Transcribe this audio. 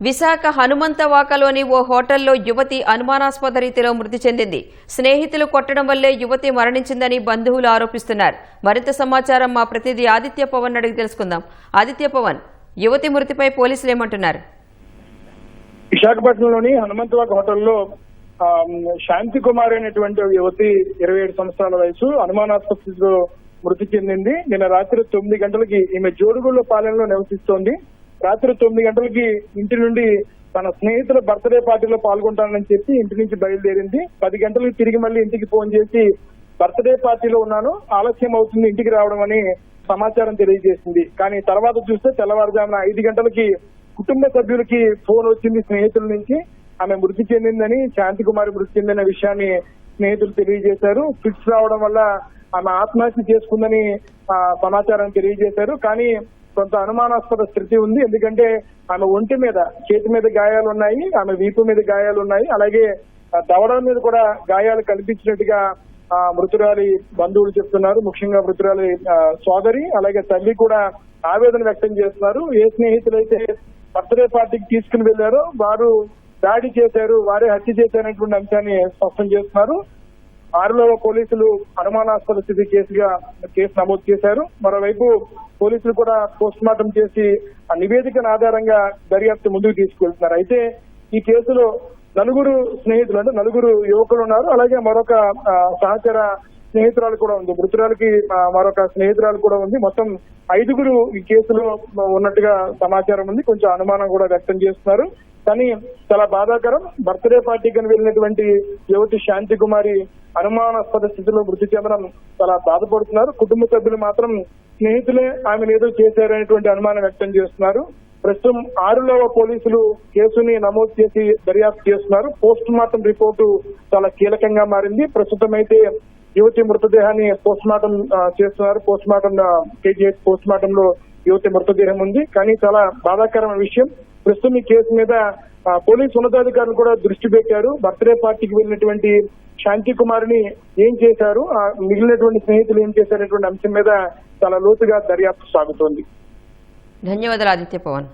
విశాఖ హనుమంతవాకలోని ఓ హోటల్లో యువతి అనుమానాస్పద రీతిలో మృతి చెందింది. స్నేహితులు కొట్టడం వల్లే యువతి మరణించిందని బంధువులు ఆరోపిస్తున్నారు. మరింత సమాచారం మా ప్రతినిధి ఆదిత్య పవన్ అడిగి తెలుసుకుందాం. ఆదిత్య పవన్, యువతి మృతిపై పోలీసులు ఏమంటున్నారు? విశాఖపట్నంలోని హనుమంతవాక హోటల్లో శాంతి కుమార్ అనేటువంటి యువతి 27 సంవత్సరాల వయసు అనుమానాస్పద స్థితిలో మృతి చెందింది. నిన్న రాత్రి 9 గంటలకి ఈమె జోడుగుళ్ల పాలెంలో నివసిస్తోంది. రాత్రి 9 గంటలకి ఇంటి నుండి తన స్నేహితుల బర్త్డే పార్టీలో పాల్గొంటానని చెప్పి ఇంటి నుంచి బయలుదేరింది. 10 గంటలకు తిరిగి మళ్ళీ ఇంటికి ఫోన్ చేసి బర్త్డే పార్టీలో ఉన్నాను, ఆలస్యం అవుతుంది ఇంటికి రావడం అని సమాచారం తెలియజేసింది. కానీ తర్వాత చూస్తే తెల్లవారుజామున 5 గంటలకి కుటుంబ సభ్యులకి ఫోన్ వచ్చింది స్నేహితుల నుంచి. ఆమె మృతి చెందిందని, శాంతి కుమారి మృతి చెందిన విషయాన్ని స్నేహితులు తెలియజేశారు. ఫిట్స్ రావడం వల్ల ఆమె ఆత్మహత్య చేసుకుందని సమాచారం తెలియజేశారు. కానీ కొంత అనుమానాస్పద స్థితి ఉంది. ఎందుకంటే ఆమె ఒంటి మీద, చేతి మీద గాయాలు ఉన్నాయి, ఆమె వీపు మీద గాయాలు ఉన్నాయి, అలాగే దవడల మీద కూడా గాయాలు కనిపించినట్టుగా మృతురాలి బంధువులు చెప్తున్నారు. ముఖ్యంగా మృతురాలి సోదరి అలాగే తల్లి కూడా ఆవేదన వ్యక్తం చేస్తున్నారు. ఏ స్నేహితులైతే బర్త్డే పార్టీకి తీసుకుని వెళ్లారో వారు దాడి చేశారు, వారే హత్య చేశారనేటువంటి అంశాన్ని స్పష్టం చేస్తున్నారు. ఆరులో పోలీసులు అనుమానాస్పద స్థితి కేసు నమోదు చేశారు. మరోవైపు పోలీసులు కూడా పోస్ట్ మార్టం చేసి ఆ నివేదికల ఆధారంగా దర్యాప్తు ముందుకు తీసుకెళ్తున్నారు. అయితే ఈ కేసులో నలుగురు స్నేహితులు, అంటే నలుగురు యువకులు ఉన్నారు. అలాగే మరొక సహచర స్నేహితురాలు కూడా ఉంది. మృతురాలకి మరొక స్నేహితురాలు కూడా ఉంది. మొత్తం 5గురు ఈ కేసులో ఉన్నట్టుగా సమాచారం ఉంది. కొంచెం అనుమానం కూడా వ్యక్తం చేస్తున్నారు. కానీ చాలా బాధాకరం. బర్త్డే పార్టీకి వెళ్ళినటువంటి యువతి శాంతి కుమారి అనుమానాస్పద స్థితిలో మృతి చెందడం చాలా బాధపడుతున్నారు. కుటుంబ సభ్యులు మాత్రం స్నేహితులే ఆమెను ఏదో చేశారనేటువంటి అనుమానం వ్యక్తం చేస్తున్నారు. ప్రస్తుతం 6లో పోలీసులు కేసుని నమోదు చేసి దర్యాప్తు చేస్తున్నారు. పోస్ట్ మార్టం రిపోర్టు చాలా కీలకంగా మారింది. ప్రస్తుతం అయితే యువతి మృతదేహాన్ని పోస్ట్ మార్టం చేస్తున్నారు. పోస్ట్ మార్టం లో యువతి మృతదేహం ఉంది. కానీ చాలా బాధాకరమైన విషయం. ప్రస్తుతం ఈ కేసు మీద పోలీసు ఉన్నతాధికారులు కూడా దృష్టి పెట్టారు. బర్త్డే పార్టీకి వెళ్ళినటువంటి శాంతి కుమార్ని ఏం చేశారు, మిగిలినటువంటి స్నేహితులు ఏం చేశారనేటువంటి అంశం మీద చాలా లోతుగా దర్యాప్తు సాగుతోంది. ధన్యవాదాలు ఆదిత్య పవన్.